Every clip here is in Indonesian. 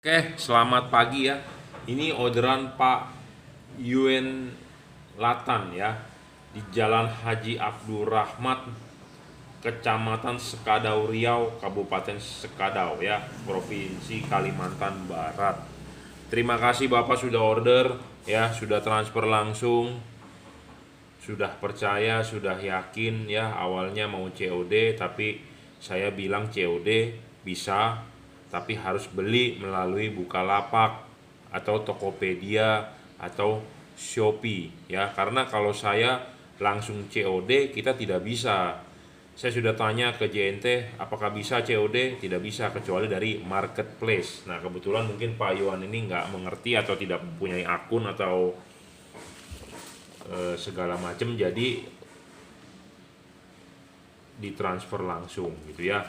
Oke, selamat pagi ya. Ini orderan Pak Yuen Latan ya, di Jalan Haji Abdul Rahmat, Kecamatan Sekadau Riau, Kabupaten Sekadau ya, Provinsi Kalimantan Barat. Terima kasih Bapak sudah order ya, sudah transfer langsung, sudah percaya, sudah yakin ya. Awalnya mau COD, tapi saya bilang COD bisa, tapi harus beli melalui Bukalapak atau Tokopedia atau Shopee ya. Karena kalau saya langsung COD kita tidak bisa. Saya sudah tanya ke JNT apakah bisa COD, tidak bisa kecuali dari marketplace. Nah kebetulan mungkin Pak Yuan ini nggak mengerti atau tidak mempunyai akun atau segala macam, jadi ditransfer langsung gitu ya.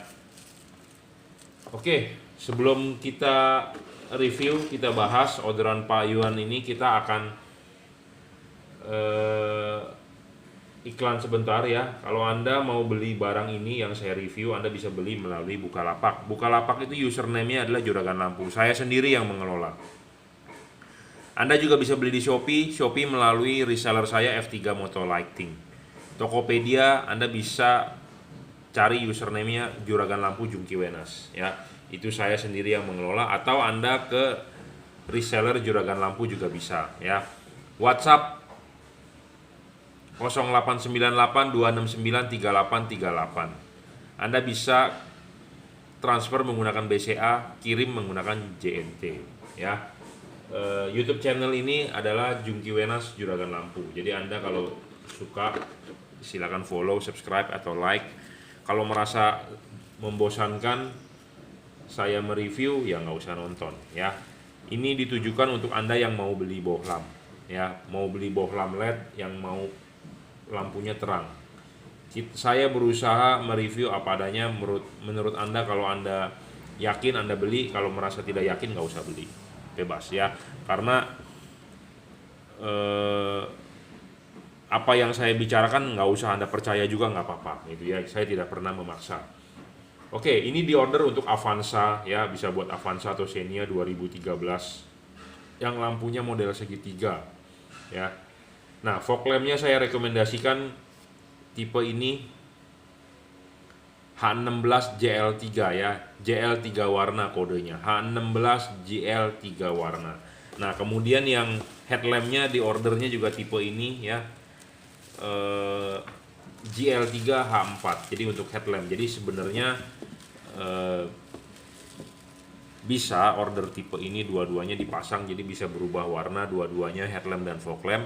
Oke, sebelum kita review, kita bahas orderan Pak Yuan ini, kita akan iklan sebentar ya. Kalau Anda mau beli barang ini yang saya review, Anda bisa beli melalui Bukalapak. Bukalapak itu username-nya adalah Juragan Lampu. Saya sendiri yang mengelola. Anda juga bisa beli di Shopee melalui reseller saya F3 Moto Lighting. Tokopedia Anda bisa cari username-nya Juragan Lampu Jungki Wenas ya. Itu saya sendiri yang mengelola, atau Anda ke reseller Juragan Lampu juga bisa ya. WhatsApp 089826938838. Anda bisa transfer menggunakan BCA, kirim menggunakan JNT ya. YouTube channel ini adalah Jungki Wenas Juragan Lampu. Jadi Anda kalau suka silakan follow, subscribe atau like. Kalau merasa membosankan saya mereview ya nggak usah nonton ya. Ini ditujukan untuk Anda yang mau beli bohlam ya, mau beli bohlam LED yang mau lampunya terang. Saya berusaha mereview apa adanya. Menurut Anda, kalau Anda yakin Anda beli, kalau merasa tidak yakin nggak usah beli, bebas ya. Karena apa yang saya bicarakan nggak usah Anda percaya juga nggak apa-apa gitu ya. Saya tidak pernah memaksa. Oke, ini di order untuk Avanza ya, bisa buat Avanza atau Xenia 2013 yang lampunya model segitiga ya. Nah, fog lampnya saya rekomendasikan tipe ini H16 JL3 ya, JL3 warna kodenya, H16 JL3 warna. Nah kemudian yang headlampnya di ordernya juga tipe ini ya, GL3 H4. Jadi untuk headlamp, jadi sebenarnya bisa order tipe ini dua-duanya dipasang, jadi bisa berubah warna dua-duanya, headlamp dan fog lamp.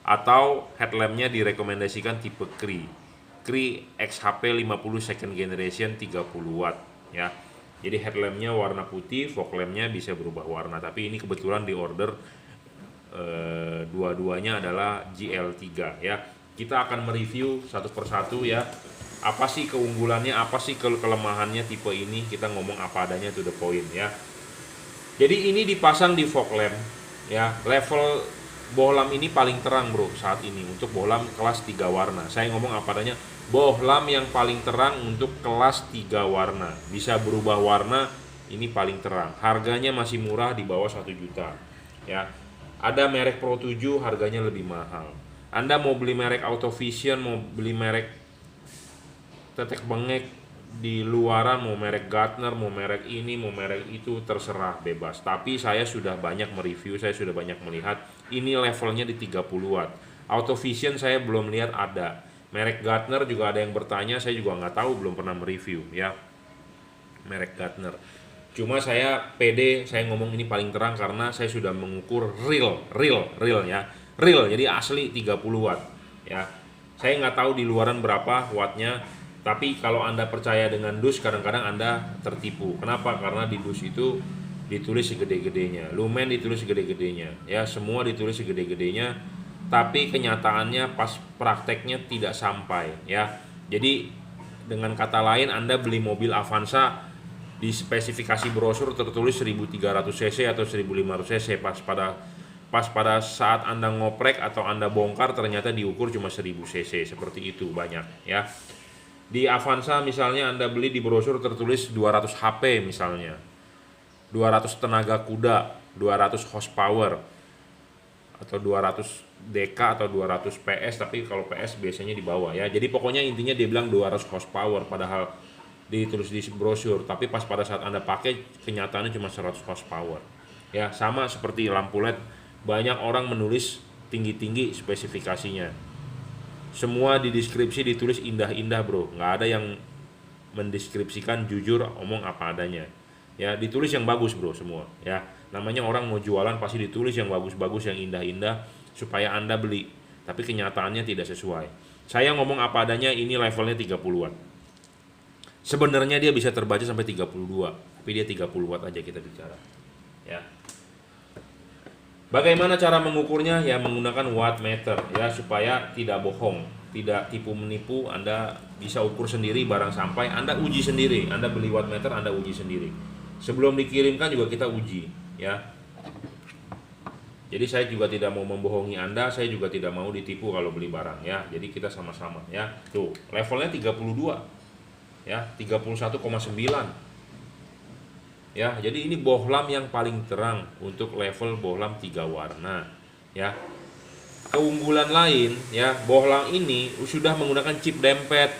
Atau headlampnya direkomendasikan tipe Cree XHP 50 second generation 30 watt ya. Jadi headlampnya warna putih, fog lampnya bisa berubah warna. Tapi ini kebetulan di order dua-duanya adalah GL3 ya. Kita akan mereview satu persatu ya. Apa sih keunggulannya, apa sih kelemahannya tipe ini, kita ngomong apa adanya, to the point ya. Jadi ini dipasang di fog lamp ya. Level bohlam ini paling terang bro saat ini untuk bohlam kelas 3 warna. Saya ngomong apa adanya, bohlam yang paling terang untuk kelas 3 warna. Bisa berubah warna, ini paling terang. Harganya masih murah, di bawah 1 juta ya. Ada merek Pro 7 harganya lebih mahal. Anda mau beli merek Autovision, mau beli merek tetek bengek di luaran, mau merek Gartner, mau merek ini, mau merek itu, terserah, bebas. Tapi saya sudah banyak mereview, saya sudah banyak melihat. Ini levelnya di 30 watt. Autovision saya belum lihat ada. Merek Gartner juga ada yang bertanya, saya juga nggak tahu, belum pernah mereview ya merek Gartner. Cuma saya pede, saya ngomong ini paling terang karena saya sudah mengukur real ya. Real, jadi asli 30 watt ya. Saya nggak tahu di luaran berapa wattnya. Tapi kalau Anda percaya dengan dus, kadang-kadang Anda tertipu. Kenapa? Karena di dus itu ditulis segede-gedenya, lumen ditulis segede-gedenya, ya semua ditulis segede-gedenya. Tapi kenyataannya pas prakteknya tidak sampai, ya. Jadi dengan kata lain, Anda beli mobil Avanza di spesifikasi brosur tertulis 1300 cc atau 1500 cc, pas pada saat Anda ngoprek atau Anda bongkar ternyata diukur cuma 1000 cc, seperti itu banyak, ya. Di Avanza misalnya Anda beli di brosur tertulis 200 HP misalnya. 200 tenaga kuda, 200 horsepower, atau 200 dk atau 200 PS, tapi kalau PS biasanya di bawah ya. Jadi pokoknya intinya dia bilang 200 horsepower, padahal ditulis di brosur, tapi pas pada saat Anda pakai kenyataannya cuma 100 horsepower. Ya, sama seperti lampu LED, banyak orang menulis tinggi-tinggi spesifikasinya. Semua di deskripsi ditulis indah-indah, bro. Nggak ada yang mendeskripsikan jujur, omong apa adanya. Ya, ditulis yang bagus, bro, semua. Ya, namanya orang mau jualan pasti ditulis yang bagus-bagus, yang indah-indah supaya Anda beli. Tapi kenyataannya tidak sesuai. Saya ngomong apa adanya, ini levelnya 30 watt. Sebenarnya dia bisa terbaca sampai 32, tapi dia 30 watt aja kita bicara. Ya. Bagaimana cara mengukurnya? Ya menggunakan wattmeter ya, supaya tidak bohong, tidak tipu menipu. Anda bisa ukur sendiri barang sampai, Anda uji sendiri. Anda beli wattmeter, Anda uji sendiri. Sebelum dikirimkan juga kita uji ya. Jadi saya juga tidak mau membohongi Anda, saya juga tidak mau ditipu kalau beli barang ya. Jadi kita sama-sama ya. Tuh, levelnya 32. Ya, 31,9. Ya, jadi ini bohlam yang paling terang untuk level bohlam 3 warna ya. Keunggulan lain ya, bohlam ini sudah menggunakan chip dempet.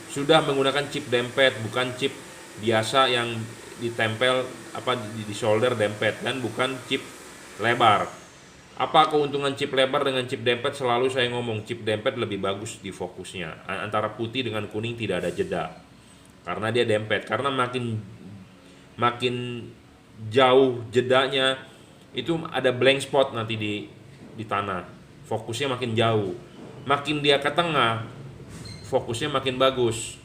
Sudah menggunakan chip dempet, bukan chip biasa yang ditempel di solder dempet, dan bukan chip lebar. Apa keuntungan chip lebar dengan chip dempet? Selalu saya ngomong chip dempet lebih bagus di fokusnya. Antara putih dengan kuning tidak ada jeda. Karena dia dempet. Karena makin jauh jedanya itu ada blank spot nanti di tanah. Fokusnya makin jauh. Makin dia ke tengah, fokusnya makin bagus.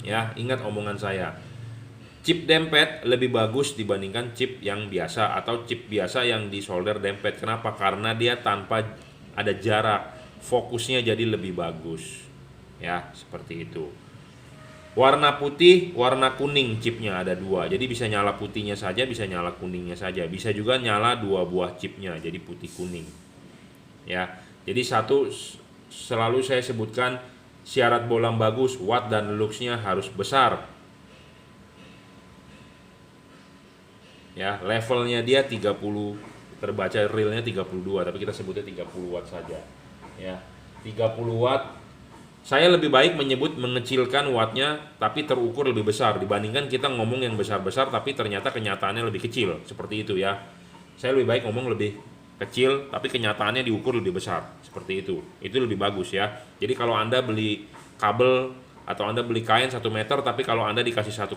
Ya, ingat omongan saya. Chip dempet lebih bagus dibandingkan chip yang biasa atau chip biasa yang di solder dempet. Kenapa? Karena dia tanpa ada jarak, fokusnya jadi lebih bagus. Ya, seperti itu. Warna putih, warna kuning chipnya ada 2. Jadi bisa nyala putihnya saja, bisa nyala kuningnya saja. Bisa juga nyala 2 buah chipnya, jadi putih kuning. Ya, jadi satu selalu saya sebutkan syarat bohlam bagus, watt dan luxnya harus besar. Ya, levelnya dia 30, terbaca realnya 32, tapi kita sebutnya 30 watt saja. Ya, 30 watt. Saya lebih baik mengecilkan wattnya tapi terukur lebih besar dibandingkan kita ngomong yang besar-besar tapi ternyata kenyataannya lebih kecil, seperti itu ya. Saya lebih baik ngomong lebih kecil tapi kenyataannya diukur lebih besar, seperti itu. Itu lebih bagus ya. Jadi kalau Anda beli kabel atau Anda beli kain 1 meter tapi kalau Anda dikasih 1,1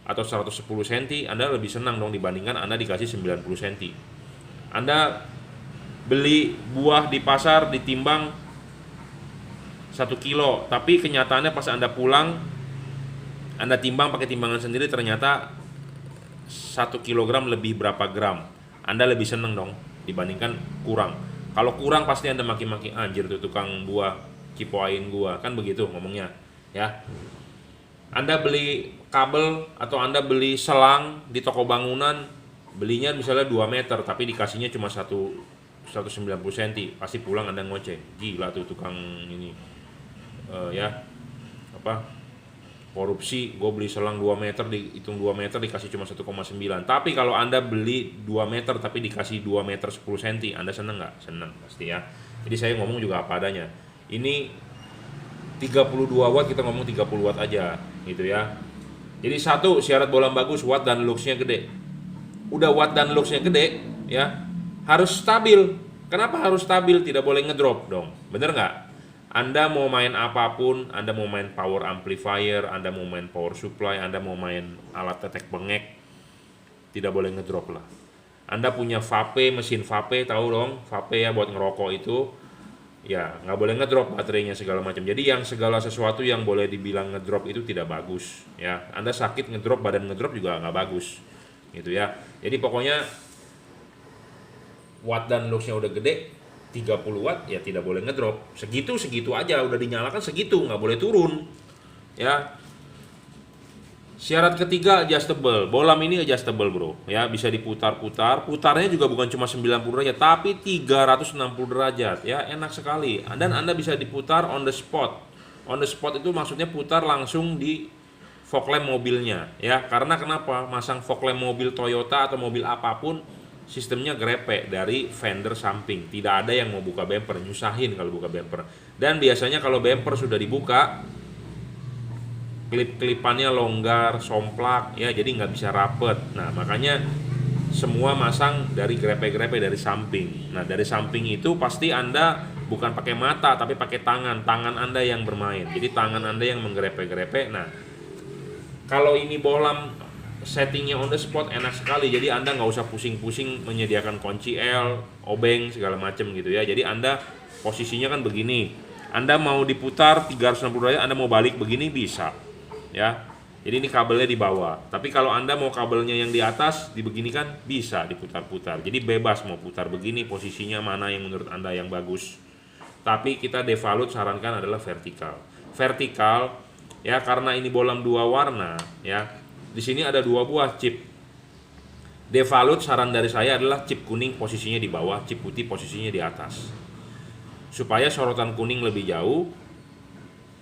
atau 110 cm, Anda lebih senang dong dibandingkan Anda dikasih 90 cm. Anda beli buah di pasar ditimbang 1 kilo, tapi kenyataannya pas Anda pulang, Anda timbang pakai timbangan sendiri, ternyata 1 kilogram lebih berapa gram. Anda lebih senang dong dibandingkan kurang. Kalau kurang pasti Anda maki-maki, anjir tuh tukang buah cipoain gua, kan begitu ngomongnya ya. Anda beli kabel atau Anda beli selang di toko bangunan, belinya misalnya 2 meter tapi dikasihnya cuma 190 cm, pasti pulang Anda ngoceh, gila tuh tukang ini korupsi, gue beli selang 2 meter, dihitung 2 meter dikasih cuma 1,9. Tapi kalau Anda beli 2 meter tapi dikasih 2 meter 10 cm, Anda seneng nggak? Seneng pasti ya. Jadi saya ngomong juga apa adanya. Ini 32 watt, kita ngomong 30 watt aja gitu ya. Jadi satu syarat bohlam bagus, watt dan luxnya gede. Udah watt dan luxnya gede ya, harus stabil. Kenapa harus stabil? Tidak boleh ngedrop dong, bener nggak? Anda mau main apapun, Anda mau main power amplifier, Anda mau main power supply, Anda mau main alat tetek bengek, tidak boleh ngedrop lah. Anda punya vape, mesin vape, tahu dong vape ya, buat ngerokok itu ya, nggak boleh ngedrop baterainya segala macam. Jadi yang segala sesuatu yang boleh dibilang ngedrop itu tidak bagus ya. Anda sakit ngedrop, badan ngedrop juga nggak bagus gitu ya. Jadi pokoknya watt dan luxnya udah gede, 30 watt ya tidak boleh ngedrop. Segitu aja, udah dinyalakan segitu, nggak boleh turun ya. Syarat ketiga adjustable. Bohlam ini adjustable bro ya, bisa diputar-putar. Putarnya juga bukan cuma 90 derajat tapi 360 derajat ya, enak sekali. Dan Anda bisa diputar on the spot. On the spot itu maksudnya putar langsung di fog lamp mobilnya ya. Karena kenapa? Masang fog lamp mobil Toyota atau mobil apapun sistemnya grepe dari fender samping. Tidak ada yang mau buka bumper, nyusahin kalau buka bumper. Dan biasanya kalau bumper sudah dibuka, klip-klipannya longgar, somplak ya, jadi nggak bisa rapet. Nah, makanya semua masang dari grepe-grepe dari samping. Nah, dari samping itu pasti Anda bukan pakai mata tapi pakai tangan Anda yang bermain. Jadi tangan Anda yang menggrepe-grepe. Nah, kalau ini bohlam settingnya on the spot enak sekali. Jadi Anda nggak usah pusing-pusing menyediakan kunci L, obeng segala macam gitu ya. Jadi Anda posisinya kan begini. Anda mau diputar 360 derajat, Anda mau balik begini bisa. Ya. Jadi ini kabelnya di bawah. Tapi kalau Anda mau kabelnya yang di atas dibeginikan bisa diputar-putar. Jadi bebas mau putar begini, posisinya mana yang menurut Anda yang bagus. Tapi kita Devalut sarankan adalah vertikal. Vertikal ya, karena ini bohlam 2 warna ya. Di sini ada 2 buah chip. Devalut saran dari saya adalah chip kuning posisinya di bawah, chip putih posisinya di atas. Supaya sorotan kuning lebih jauh.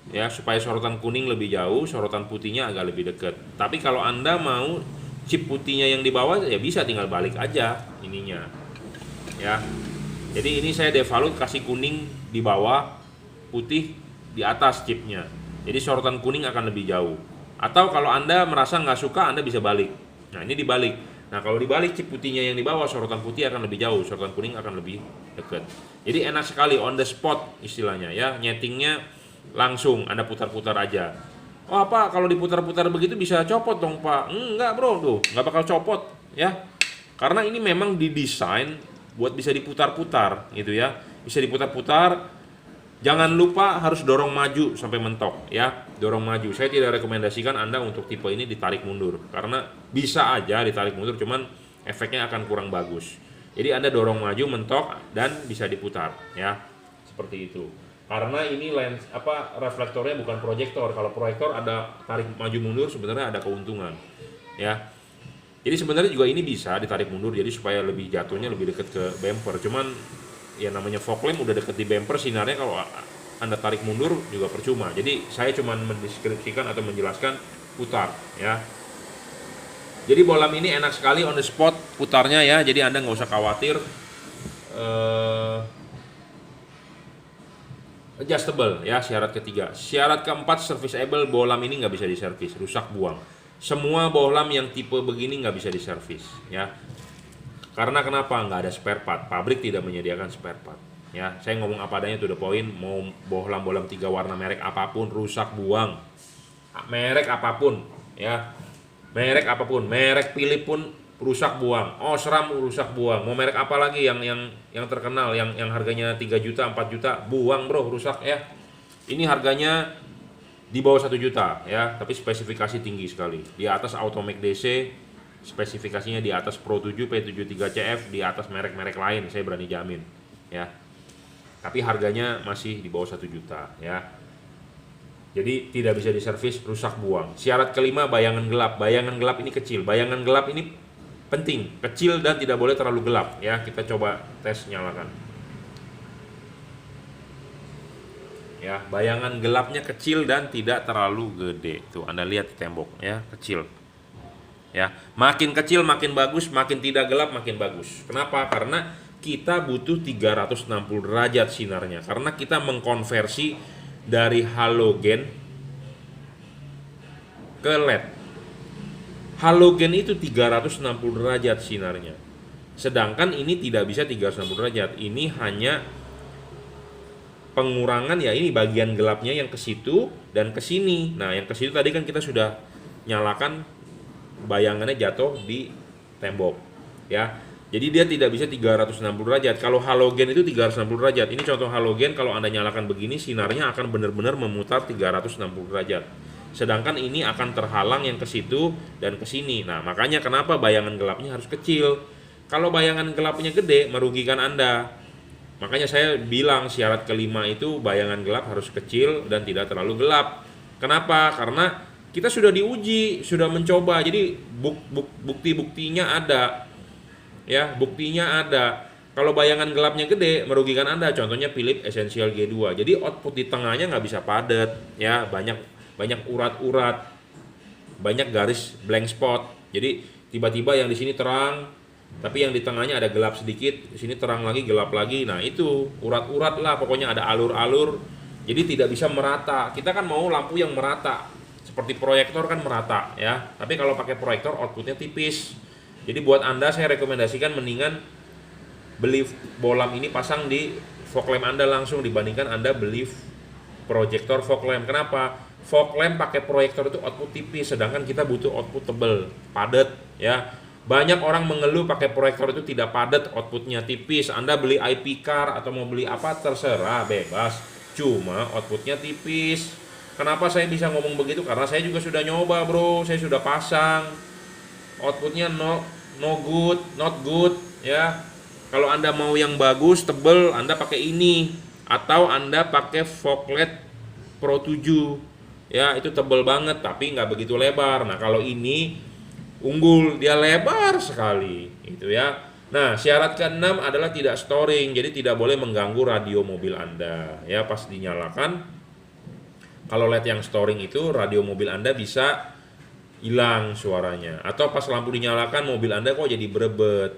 Ya, supaya sorotan kuning lebih jauh, sorotan putihnya agak lebih dekat. Tapi kalau Anda mau chip putihnya yang di bawah ya bisa tinggal balik aja ininya. Ya. Jadi ini saya Devalut kasih kuning di bawah, putih di atas chipnya. Jadi sorotan kuning akan lebih jauh. Atau kalau Anda merasa nggak suka, Anda bisa balik. Nah, ini dibalik. Nah, kalau dibalik chip putihnya yang di bawah, sorotan putih akan lebih jauh, sorotan kuning akan lebih dekat. Jadi enak sekali, on the spot istilahnya ya. Nyetingnya langsung Anda putar-putar aja. Oh, apa kalau diputar-putar begitu bisa copot dong, Pak? Enggak, Bro, tuh. Nggak bakal copot ya. Karena ini memang didesain buat bisa diputar-putar gitu ya. Bisa diputar-putar. Jangan lupa harus dorong maju sampai mentok ya, dorong maju. Saya tidak rekomendasikan Anda untuk tipe ini ditarik mundur karena bisa aja ditarik mundur, cuman efeknya akan kurang bagus. Jadi Anda dorong maju mentok dan bisa diputar ya, seperti itu. Karena ini lens reflektornya bukan proyektor. Kalau proyektor ada tarik maju mundur sebenarnya ada keuntungan ya. Jadi sebenarnya juga ini bisa ditarik mundur jadi supaya lebih jatuhnya lebih dekat ke bumper. Cuman ya namanya fog lamp udah deket di bumper, sinarnya kalau Anda tarik mundur juga percuma. Jadi saya cuma mendeskripsikan atau menjelaskan putar ya. Jadi bohlam ini enak sekali on the spot putarnya ya. Jadi Anda nggak usah khawatir. Adjustable ya, syarat ketiga. Syarat keempat, serviceable. Bohlam ini nggak bisa diservis, rusak buang. Semua bohlam yang tipe begini nggak bisa diservis ya. Karena kenapa? Nggak ada spare part. Pabrik tidak menyediakan spare part. Ya, saya ngomong apa adanya to the point. Mau bohlam-bohlam 3 warna merek apapun rusak buang. Merek apapun, ya. Merek apapun, merek Philips pun rusak buang. Osram rusak buang. Mau merek apa lagi yang terkenal, yang harganya 3 juta, 4 juta, buang, Bro, rusak ya. Ini harganya di bawah 1 juta ya, tapi spesifikasi tinggi sekali. Di atas Automac DC, spesifikasinya di atas Pro 7 P73CF, di atas merek-merek lain, saya berani jamin ya. Tapi harganya masih di bawah 1 juta ya. Jadi tidak bisa diservis, rusak buang. Syarat kelima, bayangan gelap. Bayangan gelap ini kecil. Bayangan gelap ini penting, kecil dan tidak boleh terlalu gelap ya. Kita coba tes nyalakan. Ya, bayangan gelapnya kecil dan tidak terlalu gede. Tuh, Anda lihat di tembok ya, kecil. Ya, makin kecil makin bagus, makin tidak gelap makin bagus. Kenapa? Karena kita butuh 360 derajat sinarnya. Karena kita mengkonversi dari halogen ke LED. Halogen itu 360 derajat sinarnya. Sedangkan ini tidak bisa 360 derajat. Ini hanya pengurangan ya, ini bagian gelapnya yang ke situ dan ke sini. Nah, yang ke situ tadi kan kita sudah nyalakan, bayangannya jatuh di tembok ya. Jadi dia tidak bisa 360 derajat. Kalau halogen itu 360 derajat. Ini contoh halogen, kalau Anda nyalakan begini sinarnya akan benar-benar memutar 360 derajat. Sedangkan ini akan terhalang yang ke situ dan ke sini. Nah, makanya kenapa bayangan gelapnya harus kecil. Kalau bayangan gelapnya gede merugikan Anda. Makanya saya bilang syarat kelima itu bayangan gelap harus kecil dan tidak terlalu gelap. Kenapa? Karena kita sudah diuji, sudah mencoba. Jadi bukti-buktinya ada. Ya, buktinya ada. Kalau bayangan gelapnya gede merugikan Anda. Contohnya Philips Essential G2. Jadi output di tengahnya nggak bisa padat, ya, banyak urat-urat. banyak garis blank spot. Jadi tiba-tiba yang di sini terang, tapi yang di tengahnya ada gelap sedikit, di sini terang lagi, gelap lagi. Nah, itu urat-urat lah, pokoknya ada alur-alur. Jadi tidak bisa merata. Kita kan mau lampu yang merata. Seperti proyektor kan merata ya. Tapi kalau pakai proyektor outputnya tipis. Jadi buat Anda saya rekomendasikan mendingan beli bolam ini pasang di fog lamp Anda langsung dibandingkan Anda beli proyektor fog lamp. Kenapa? Fog lamp pakai proyektor itu output tipis, sedangkan kita butuh output tebel, padat ya. Banyak orang mengeluh pakai proyektor itu tidak padat, outputnya tipis. Anda beli IP car atau mau beli apa terserah, bebas. Cuma outputnya tipis. Kenapa saya bisa ngomong begitu? Karena saya juga sudah nyoba, bro. Saya sudah pasang. Outputnya no good, not good ya. Kalau Anda mau yang bagus, tebel, Anda pakai ini. Atau Anda pakai fog LED Pro 7 ya, itu tebel banget tapi nggak begitu lebar. Nah, kalau ini unggul, dia lebar sekali itu ya. Nah, syarat ke-6 adalah tidak storing, jadi tidak boleh mengganggu radio mobil Anda ya. Pas dinyalakan, kalau LED yang storing itu radio mobil Anda bisa hilang suaranya, atau pas lampu dinyalakan mobil Anda kok jadi berebet,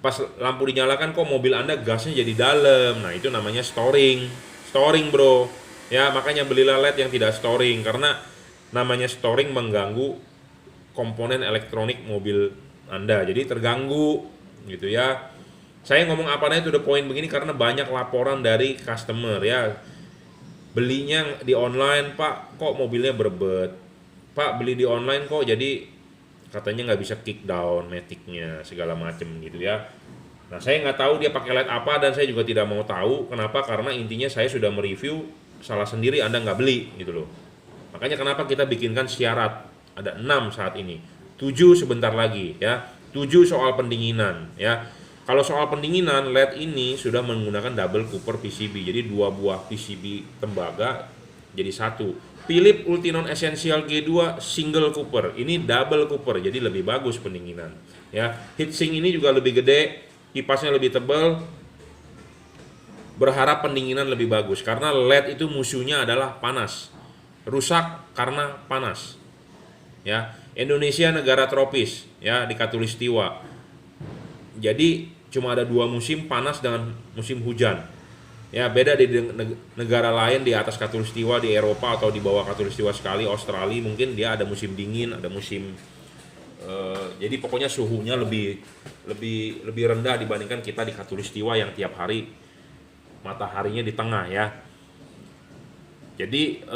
pas lampu dinyalakan kok mobil Anda gasnya jadi dalam. Nah, itu namanya storing bro ya. Makanya belilah LED yang tidak storing, karena namanya storing mengganggu komponen elektronik mobil Anda, jadi terganggu gitu ya. Saya ngomong apanya to the point begini karena banyak laporan dari customer ya, belinya di online, Pak kok mobilnya berebet, Pak beli di online kok jadi katanya nggak bisa kick down maticnya segala macem gitu ya. Nah, saya nggak tahu dia pakai LED apa dan saya juga tidak mau tahu. Kenapa? Karena intinya saya sudah mereview, salah sendiri Anda nggak beli gitu loh. Makanya kenapa kita bikinkan syarat, ada 6 saat ini, 7 sebentar lagi ya. 7 soal pendinginan ya. Kalau soal pendinginan, LED ini sudah menggunakan double cooper PCB, jadi 2 buah PCB tembaga jadi satu. Philips Ultinon Essential G2 single cooper, ini double cooper, jadi lebih bagus pendinginan ya. Heatsink ini juga lebih gede, kipasnya lebih tebal, berharap pendinginan lebih bagus karena LED itu musuhnya adalah panas, rusak karena panas ya. Indonesia negara tropis ya, di Katulistiwa, jadi cuma ada 2 musim, panas dengan musim hujan ya. Beda di negara lain di atas Katulistiwa, di Eropa atau di bawah Katulistiwa sekali, Australia mungkin dia ada musim dingin, ada musim jadi pokoknya suhunya lebih rendah dibandingkan kita di Katulistiwa yang tiap hari mataharinya di tengah ya. Jadi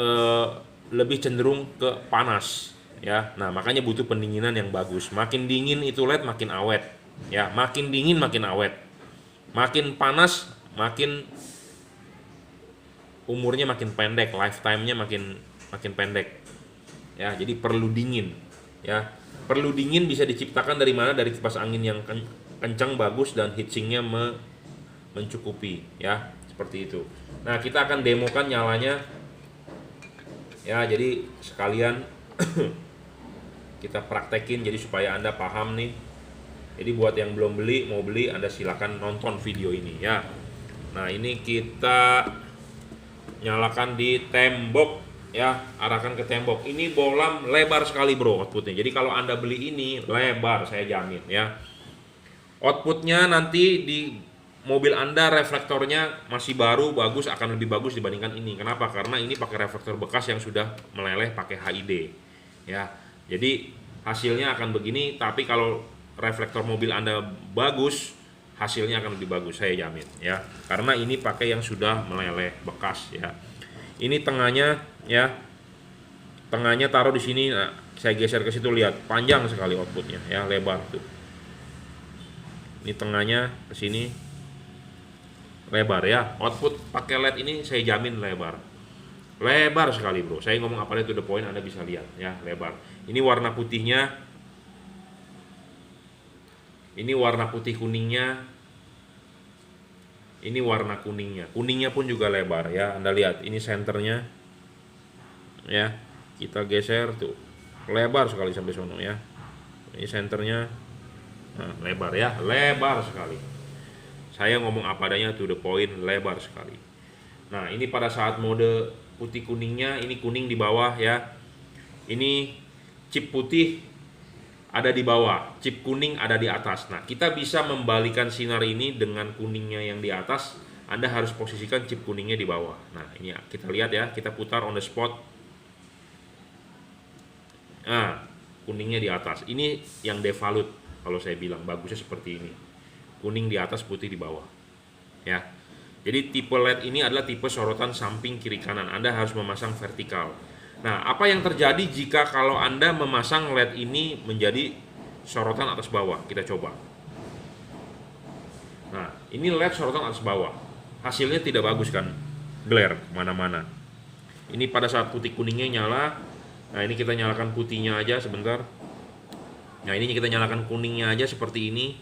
lebih cenderung ke panas ya. Nah, makanya butuh pendinginan yang bagus. Makin dingin itu LED makin awet ya, makin dingin makin awet, makin panas makin umurnya makin pendek, lifetime-nya makin pendek ya. Jadi perlu dingin ya. Perlu dingin bisa diciptakan dari mana? Dari kipas angin yang kencang bagus dan heatsinknya mencukupi ya, seperti itu. Nah, kita akan demokan nyalanya ya, jadi sekalian kita praktekin jadi supaya Anda paham nih. Jadi buat yang belum beli, mau beli, Anda silakan nonton video ini ya. Nah, ini kita nyalakan di tembok ya, arahkan ke tembok. Ini bolam lebar sekali bro outputnya, jadi kalau Anda beli ini lebar, saya jamin ya. Outputnya nanti di mobil Anda reflektornya masih baru, bagus, akan lebih bagus dibandingkan ini. Kenapa? Karena ini pakai reflektor bekas yang sudah meleleh pakai HID ya. Jadi hasilnya akan begini, tapi kalau reflektor mobil Anda bagus, hasilnya akan lebih bagus, saya jamin ya. Karena ini pakai yang sudah meleleh bekas ya. Ini tengahnya ya, tengahnya taruh di sini. Nah, saya geser ke situ, lihat panjang sekali outputnya ya, lebar tuh. Ini tengahnya ke sini lebar ya. Output pakai LED ini saya jamin lebar sekali bro. Saya ngomong apa itu the point, Anda bisa lihat ya, lebar. Ini warna putihnya, ini warna putih kuningnya, ini warna kuningnya pun juga lebar ya. Anda lihat ini senternya ya, kita geser tuh, lebar sekali sampai sono ya. Ini senternya, nah, lebar ya, lebar sekali. Saya ngomong apa adanya to the point, lebar sekali. Nah, ini pada saat mode putih kuningnya, ini kuning di bawah ya. Ini chip putih ada di bawah, chip kuning ada di atas. Nah, kita bisa membalikan sinar ini dengan kuningnya yang di atas. Anda harus posisikan chip kuningnya di bawah. Nah, ini kita lihat ya, kita putar on the spot. Nah, kuningnya di atas. Ini yang devalut kalau saya bilang, bagusnya seperti ini. Kuning di atas, putih di bawah. Ya. Jadi tipe LED ini adalah tipe sorotan samping kiri kanan. Anda harus memasang vertikal. Nah, apa yang terjadi jika kalau Anda memasang LED ini menjadi sorotan atas bawah? Kita coba. Nah, ini LED sorotan atas bawah. Hasilnya tidak bagus kan? Glare kemana-mana. Ini pada saat putih kuningnya nyala. Nah, ini kita nyalakan putihnya aja sebentar. Nah, ini kita nyalakan kuningnya aja seperti ini.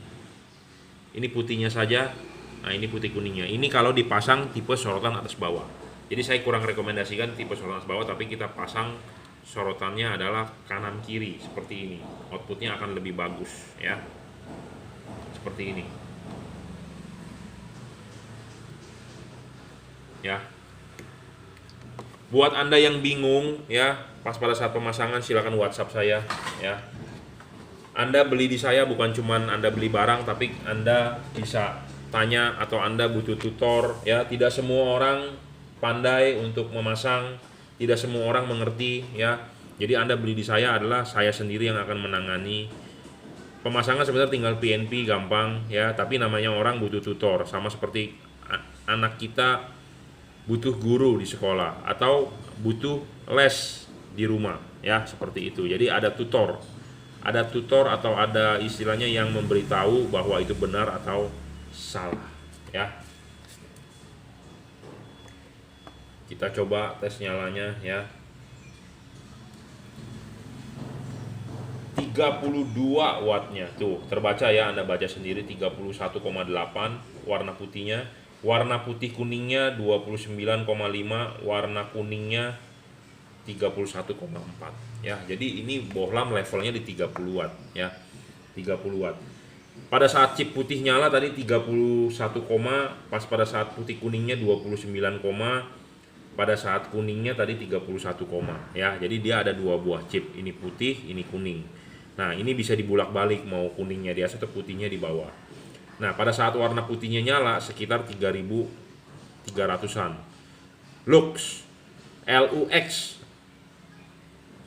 Ini putihnya saja. Nah, ini putih kuningnya. Ini kalau dipasang tipe sorotan atas bawah. Jadi saya kurang rekomendasikan tipe sorotan atas bawah, tapi kita pasang sorotannya adalah kanan kiri seperti ini. Outputnya akan lebih bagus ya. Seperti ini. Ya. Buat Anda yang bingung ya, pas pada saat pemasangan silakan WhatsApp saya ya. Anda beli di saya bukan cuman Anda beli barang, tapi Anda bisa tanya atau Anda butuh tutor ya. Tidak semua orang pandai untuk memasang, tidak semua orang mengerti ya. Jadi Anda beli di saya adalah saya sendiri yang akan menangani pemasangan. Sebenarnya tinggal PNP gampang ya, tapi namanya orang butuh tutor, sama seperti anak kita butuh guru di sekolah atau butuh les di rumah ya, seperti itu. Jadi ada tutor atau ada istilahnya yang memberitahu bahwa itu benar atau salah ya. Kita coba tes nyalanya ya. 32 wattnya tuh terbaca ya, Anda baca sendiri 31,8 warna putihnya. Warna putih kuningnya 29,5, warna kuningnya 31,4 ya. Jadi ini bohlam levelnya di 30 watt ya. 30 watt. Pada saat chip putih nyala tadi 31, pas pada saat putih kuningnya 29, pada saat kuningnya tadi 31, ya. Jadi dia ada dua buah chip, ini putih, ini kuning. Nah, ini bisa dibulak-balik mau kuningnya di atas atau putihnya di bawah. Nah, pada saat warna putihnya nyala sekitar 3.300-an. Lux, LUX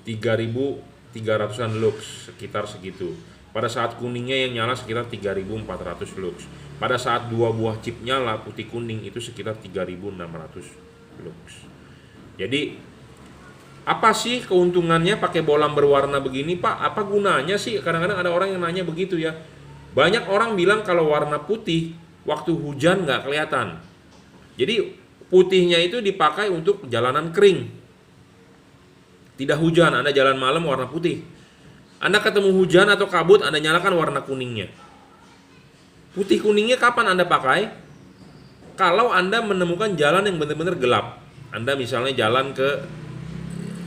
3.300-an lux, sekitar segitu. Pada saat kuningnya yang nyala sekitar 3.400 lux. Pada saat dua buah chip nyala putih kuning itu sekitar 3.600 lux. Jadi apa sih keuntungannya pakai bohlam berwarna begini, Pak? Apa gunanya sih? Kadang-kadang ada orang yang nanya begitu ya. Banyak orang bilang kalau warna putih waktu hujan nggak kelihatan. Jadi putihnya itu dipakai untuk jalanan kering. Tidak hujan, Anda jalan malam warna putih. Anda ketemu hujan atau kabut, Anda nyalakan warna kuningnya. Putih kuningnya kapan Anda pakai? Kalau Anda menemukan jalan yang benar-benar gelap. Anda misalnya jalan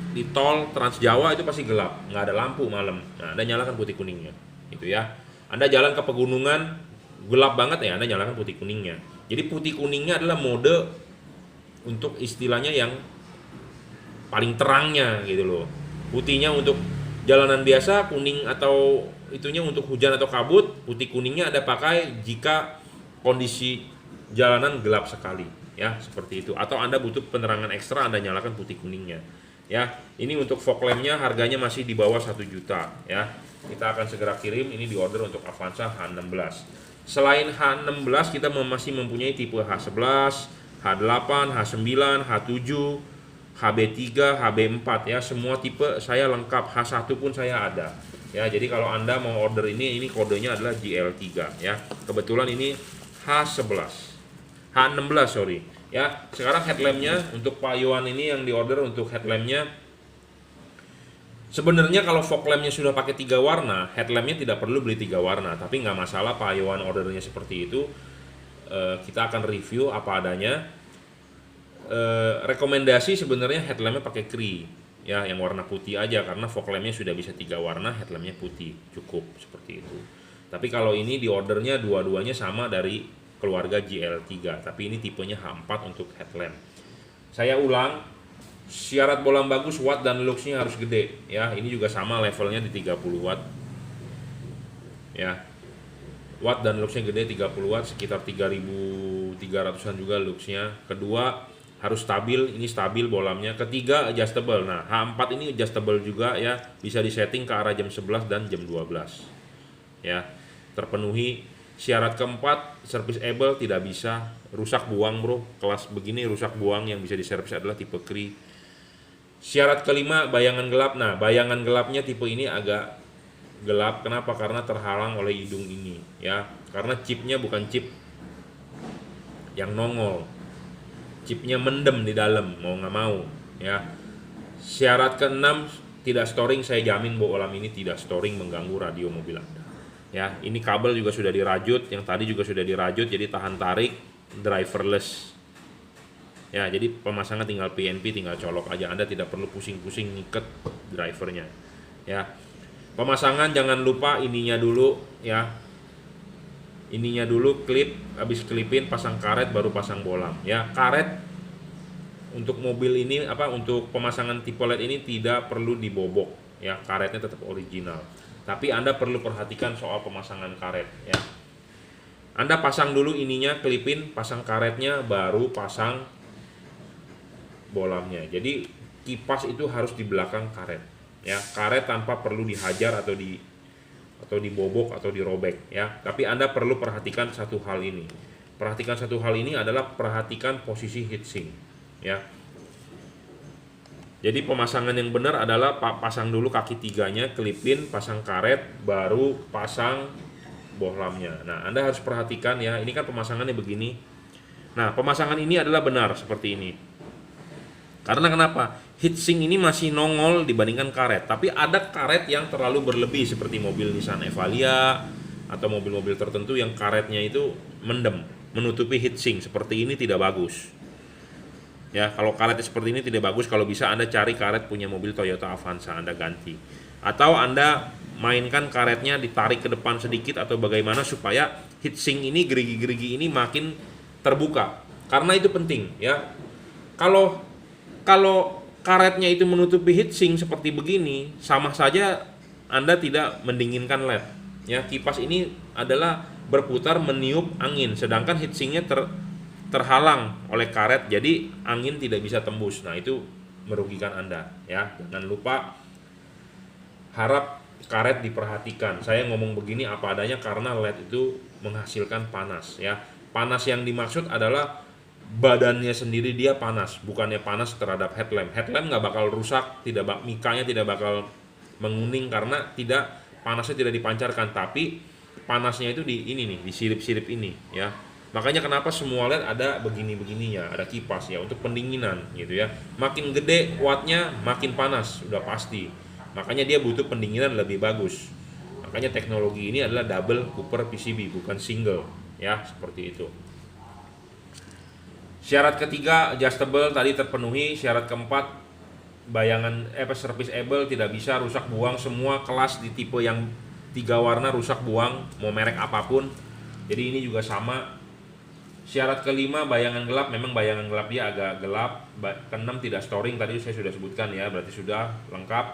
di tol Trans Jawa itu pasti gelap, nggak ada lampu malam. Nah, Anda nyalakan putih kuningnya, gitu ya. Anda jalan ke pegunungan gelap banget ya, Anda nyalakan putih kuningnya. Jadi putih kuningnya adalah mode untuk istilahnya yang paling terangnya gitu loh. Putihnya untuk jalanan biasa, kuning atau itunya untuk hujan atau kabut. Putih kuningnya Anda pakai jika kondisi jalanan gelap sekali ya, seperti itu. Atau Anda butuh penerangan ekstra, Anda nyalakan putih kuningnya ya. Ini untuk fog lampnya harganya masih di bawah 1 juta ya. Kita akan segera kirim, ini di order untuk Avanza H16. Selain H16 kita masih mempunyai tipe H11, H8, H9, H7, HB3, HB4 ya. Semua tipe saya lengkap, H1 pun saya ada ya. Jadi kalau Anda mau order ini kodenya adalah GL3 ya. Kebetulan ini H16 sorry ya. Sekarang headlampnya untuk Pak Yohan ini yang diorder untuk headlampnya. Sebenarnya kalau fog lampnya sudah pakai 3 warna, headlampnya tidak perlu beli 3 warna. Tapi nggak masalah Pak Yohan ordernya seperti itu. Kita akan review apa adanya. Rekomendasi sebenarnya headlampnya pakai Cree ya, yang warna putih aja, karena fog lampnya sudah bisa 3 warna, headlampnya putih cukup seperti itu. Tapi kalau ini di ordernya dua-duanya sama dari keluarga GL3, tapi ini tipenya H4 untuk headlamp. Saya ulang, Syarat bolam bagus, watt dan luxnya harus gede ya. Ini juga sama levelnya di 30 watt ya. Watt dan luxnya gede 30 watt, sekitar 3300-an juga luxnya. Kedua harus stabil, ini stabil bolamnya. Ketiga adjustable. Nah, H4 ini adjustable juga ya, bisa disetting ke arah jam 11 dan jam 12 ya. Terpenuhi. Syarat keempat, serviceable, tidak bisa rusak buang bro. Kelas begini rusak buang yang bisa diservis adalah tipe Cree. Syarat kelima, bayangan gelap. Nah, bayangan gelapnya tipe ini agak gelap. Kenapa? Karena terhalang oleh hidung ini ya. Karena chipnya bukan chip yang nongol, chipnya mendem di dalam, mau nggak mau ya. Syarat keenam, tidak storing. Saya jamin bolam ini tidak storing, mengganggu radio mobil Anda ya. Ini kabel juga sudah dirajut, yang tadi juga sudah dirajut, jadi tahan tarik, driverless ya. Jadi pemasangan tinggal PNP, tinggal colok aja, Anda tidak perlu pusing-pusing ngiket drivernya ya. Pemasangan jangan lupa ininya dulu ya, ininya dulu klip, habis klipin pasang karet, baru pasang bolam ya. Karet untuk mobil ini untuk pemasangan tipe LED ini tidak perlu dibobok ya, karetnya tetap original. Tapi Anda perlu perhatikan soal pemasangan karet ya. Anda pasang dulu ininya, klipin, pasang karetnya, baru pasang bolamnya. Jadi kipas itu harus di belakang karet ya. Karet tanpa perlu dihajar atau dibobok atau dirobek ya. Tapi Anda perlu perhatikan satu hal ini. Perhatikan satu hal ini adalah perhatikan posisi heatsink ya. Jadi pemasangan yang benar adalah pasang dulu kaki tiganya, klipin, pasang karet, baru pasang bohlamnya. Nah, Anda harus perhatikan ya, ini kan pemasangannya begini. Nah, pemasangan ini adalah benar seperti ini. Karena kenapa? Heatsink ini masih nongol dibandingkan karet. Tapi ada karet yang terlalu berlebih seperti mobil Nissan Evalia atau mobil-mobil tertentu yang karetnya itu mendem, menutupi heatsink. Seperti ini tidak bagus. Ya, kalau karetnya seperti ini tidak bagus. Kalau bisa Anda cari karet punya mobil Toyota Avanza, Anda ganti. Atau Anda mainkan karetnya ditarik ke depan sedikit atau bagaimana supaya heatsink ini, gerigi-gerigi ini makin terbuka. Karena itu penting ya. Kalau karetnya itu menutupi heatsink seperti begini, sama saja Anda tidak mendinginkan LED. Ya, kipas ini adalah berputar meniup angin, sedangkan heatsinknya terhalang oleh karet, jadi angin tidak bisa tembus. Nah, itu merugikan Anda ya. Jangan lupa, harap karet diperhatikan. Saya ngomong begini apa adanya karena LED itu menghasilkan panas ya. Panas yang dimaksud adalah badannya sendiri dia panas, bukannya panas terhadap headlamp. Headlamp nggak bakal rusak, mikanya tidak bakal menguning karena panasnya tidak dipancarkan, tapi panasnya itu di ini nih, di sirip-sirip ini ya. Makanya kenapa semua LED ada begini-begininya, ada kipas ya untuk pendinginan gitu ya. Makin gede wattnya makin panas, udah pasti. Makanya dia butuh pendinginan lebih bagus. Makanya teknologi ini adalah double Cooper PCB, bukan single ya, seperti itu. Syarat ketiga adjustable tadi terpenuhi. Syarat keempat serviceable, tidak bisa rusak buang. Semua kelas di tipe yang 3 warna rusak buang, mau merek apapun. Jadi ini juga sama. Syarat kelima bayangan gelap, memang bayangan gelap dia agak gelap. Keenam tidak storing, tadi saya sudah sebutkan ya, berarti sudah lengkap.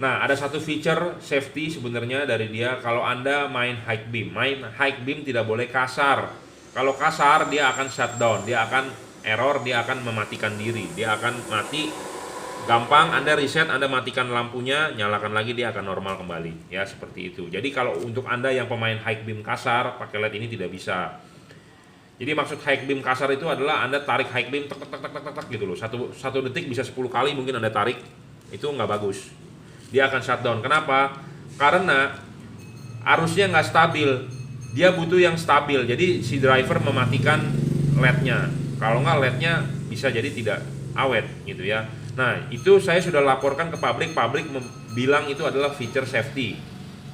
Nah, ada satu feature safety sebenarnya dari dia. Kalau Anda main high beam tidak boleh kasar. Kalau kasar dia akan shutdown, dia akan error, dia akan mematikan diri, dia akan mati. Gampang Anda reset, Anda matikan lampunya, nyalakan lagi, dia akan normal kembali ya, seperti itu. Jadi kalau untuk Anda yang pemain high beam kasar, pakai LED ini tidak bisa. Jadi maksud high beam kasar itu adalah Anda tarik high beam tek gitu loh. Satu detik bisa 10 kali mungkin Anda tarik. Itu nggak bagus. Dia akan shutdown. Kenapa? Karena arusnya nggak stabil. Dia butuh yang stabil. Jadi si driver mematikan LED-nya. Kalau nggak LED-nya bisa jadi tidak awet gitu ya. Nah, itu saya sudah laporkan ke pabrik bilang itu adalah feature safety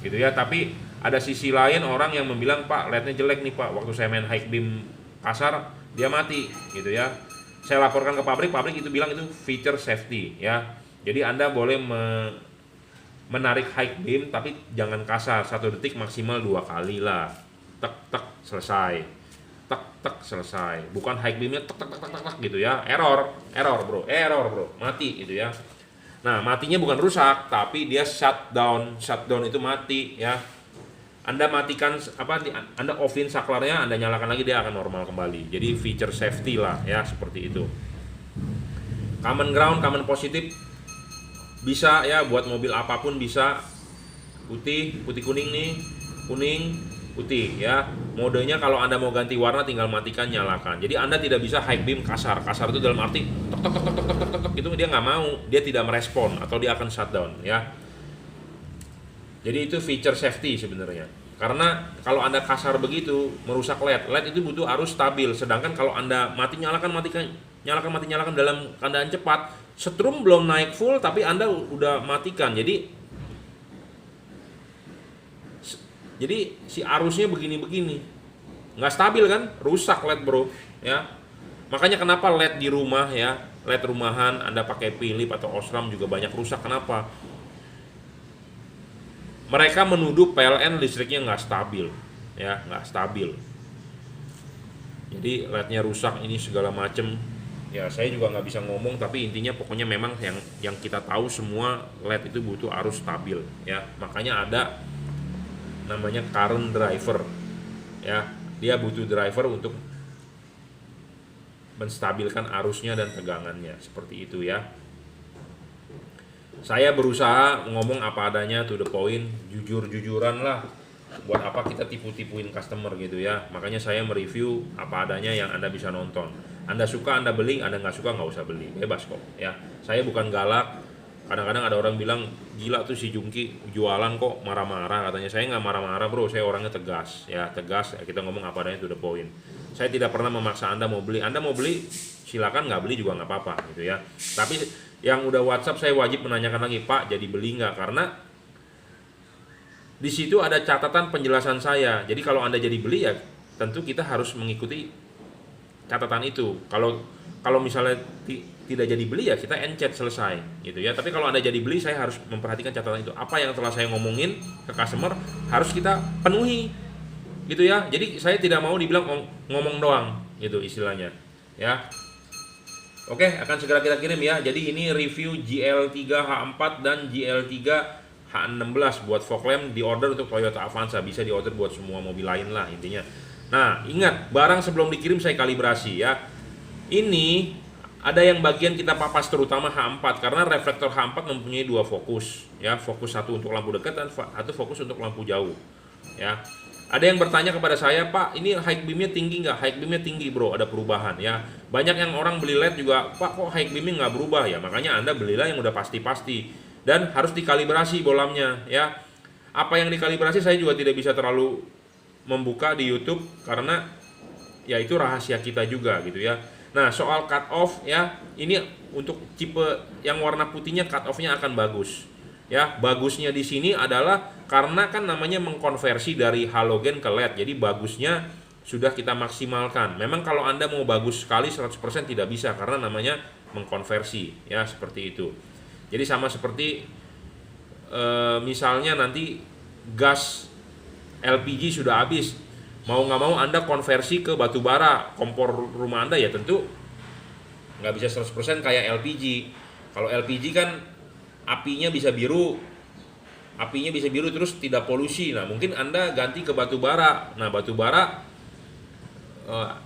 gitu ya. Tapi ada sisi lain orang yang membilang, Pak, LED-nya jelek nih Pak, waktu saya main high beam kasar dia mati gitu ya. Saya laporkan ke pabrik itu bilang itu feature safety ya. Jadi Anda boleh menarik high beam tapi jangan kasar, 1 detik maksimal 2 kali lah. Tek selesai. Tek tek selesai. Bukan high beamnya tek tek tek tek tek gitu ya. Error bro, mati gitu ya. Nah, matinya bukan rusak, tapi dia shutdown itu mati ya. Anda matikan Anda offin saklarnya, Anda nyalakan lagi, dia akan normal kembali. Jadi feature safety lah ya, seperti itu. Common ground, common positif bisa ya, buat mobil apapun bisa. Putih kuning nih, kuning putih ya. Modenya kalau Anda mau ganti warna tinggal matikan, nyalakan. Jadi Anda tidak bisa high beam kasar itu dalam arti tok tok tok tok tok tok tok gitu, dia nggak mau, dia tidak merespon atau dia akan shutdown ya. Jadi itu feature safety sebenarnya. Karena kalau Anda kasar begitu merusak LED itu butuh arus stabil. Sedangkan kalau Anda mati nyalakan dalam keadaan cepat, setrum belum naik full tapi Anda udah matikan. Jadi si arusnya begini-begini, nggak stabil kan, rusak LED bro ya. Makanya kenapa LED di rumah ya, LED rumahan Anda pakai Philips atau Osram juga banyak rusak. Kenapa? Mereka menuduh PLN listriknya nggak stabil ya, nggak stabil. Jadi LED-nya rusak ini segala macem. Ya saya juga nggak bisa ngomong, tapi intinya pokoknya memang yang kita tahu semua LED itu butuh arus stabil ya. Makanya ada namanya current driver ya, dia butuh driver untuk menstabilkan arusnya dan tegangannya, seperti itu ya. Saya berusaha ngomong apa adanya, to the point, jujur-jujuran lah. Buat apa kita tipu-tipuin customer gitu ya. Makanya saya mereview apa adanya yang Anda bisa nonton. Anda suka Anda beli, Anda nggak suka nggak usah beli, bebas kok ya. Saya bukan galak. Kadang-kadang ada orang bilang, gila tuh si Jungki jualan kok marah-marah katanya. Saya nggak marah-marah bro, saya orangnya tegas ya, tegas ya, kita ngomong apa adanya, to the point. Saya tidak pernah memaksa Anda mau beli silakan, nggak beli juga nggak apa-apa gitu ya. Tapi yang udah WhatsApp saya wajib menanyakan lagi, Pak jadi beli nggak? Karena di situ ada catatan penjelasan saya. Jadi kalau Anda jadi beli ya tentu kita harus mengikuti catatan itu. Kalau misalnya tidak jadi beli ya kita encet selesai gitu ya. Tapi kalau Anda jadi beli, saya harus memperhatikan catatan itu. Apa yang telah saya ngomongin ke customer harus kita penuhi gitu ya. Jadi saya tidak mau dibilang ngomong doang gitu istilahnya ya. Oke, akan segera kita kirim ya. Jadi ini review GL3H4 dan GL3 H16 buat fog lamp, di order untuk Toyota Avanza, bisa di order buat semua mobil lain lah intinya. Nah, ingat, barang sebelum dikirim saya kalibrasi ya. Ini ada yang bagian kita papas, terutama H4, karena reflektor H4 mempunyai dua fokus ya, fokus satu untuk lampu dekat dan satu fokus untuk lampu jauh ya. Ada yang bertanya kepada saya, Pak, ini high beamnya tinggi nggak? High beamnya tinggi bro, ada perubahan ya. Banyak yang orang beli LED juga, Pak kok high beamnya nggak berubah ya? Makanya Anda belilah yang udah pasti-pasti dan harus dikalibrasi bolamnya ya. Apa yang dikalibrasi saya juga tidak bisa terlalu membuka di YouTube karena ya itu rahasia kita juga gitu ya. Nah, soal cut off ya, ini untuk tipe yang warna putihnya cut off-nya akan bagus. Ya, bagusnya di sini adalah karena kan namanya mengkonversi dari halogen ke LED. Jadi bagusnya sudah kita maksimalkan. Memang kalau Anda mau bagus sekali 100% tidak bisa karena namanya mengkonversi ya, seperti itu. Jadi sama seperti misalnya nanti gas LPG sudah habis, mau nggak mau Anda konversi ke batu bara, kompor rumah Anda ya tentu nggak bisa 100% kayak LPG. Kalau LPG kan apinya bisa biru terus tidak polusi. Nah mungkin Anda ganti ke batu bara. Nah batu bara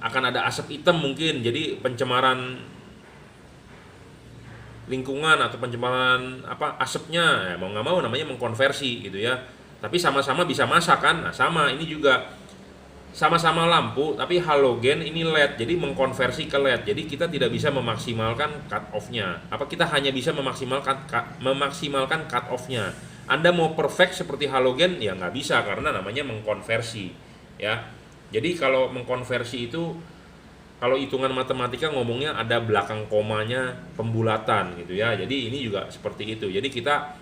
akan ada asap hitam mungkin, jadi pencemaran lingkungan atau pencemaran asapnya ya, mau nggak mau namanya mengkonversi gitu ya. Tapi sama-sama bisa masak kan. Nah sama ini juga sama-sama lampu tapi halogen, ini LED, jadi mengkonversi ke LED. Jadi kita tidak bisa memaksimalkan cut off-nya. Kita hanya bisa memaksimalkan cut off-nya. Anda mau perfect seperti halogen ya nggak bisa karena namanya mengkonversi ya. Jadi kalau mengkonversi itu, kalau hitungan matematika ngomongnya ada belakang komanya pembulatan gitu ya. Jadi ini juga seperti itu. Jadi kita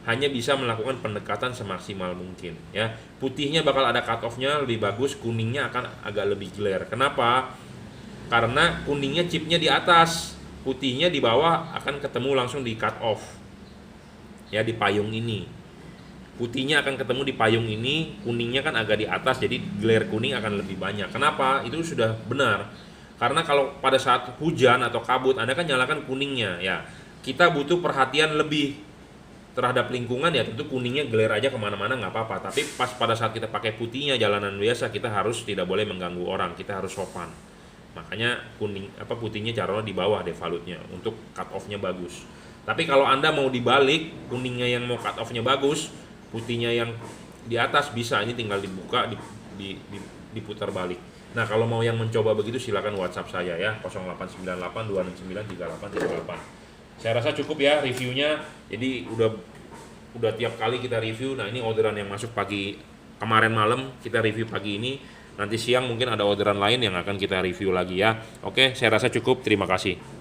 hanya bisa melakukan pendekatan semaksimal mungkin ya. Putihnya bakal ada cut off-nya lebih bagus, kuningnya akan agak lebih glare. Kenapa? Karena kuningnya chipnya di atas, putihnya di bawah akan ketemu langsung di cut off ya, di payung ini. putihnya akan ketemu di payung ini, kuningnya kan agak di atas, jadi glare kuning akan lebih banyak. Kenapa? Itu sudah benar. Karena kalau pada saat hujan atau kabut, Anda kan nyalakan kuningnya, ya. Kita butuh perhatian lebih terhadap lingkungan, ya tentu kuningnya glare aja kemana-mana nggak apa-apa. Tapi pas pada saat kita pakai putihnya jalanan biasa, kita harus tidak boleh mengganggu orang, kita harus sopan. Makanya putihnya taruhnya di bawah deh valutnya untuk cut off-nya bagus. Tapi kalau Anda mau dibalik, kuningnya yang mau cut off-nya bagus, putihnya yang di atas, bisa, ini tinggal dibuka, diputar balik. Nah, kalau mau yang mencoba begitu silakan WhatsApp saya ya, 0898 269 3838. Saya rasa cukup ya reviewnya. Jadi udah tiap kali kita review. Nah, ini orderan yang masuk pagi kemarin malam, kita review pagi ini. Nanti siang mungkin ada orderan lain yang akan kita review lagi ya. Oke, saya rasa cukup. Terima kasih.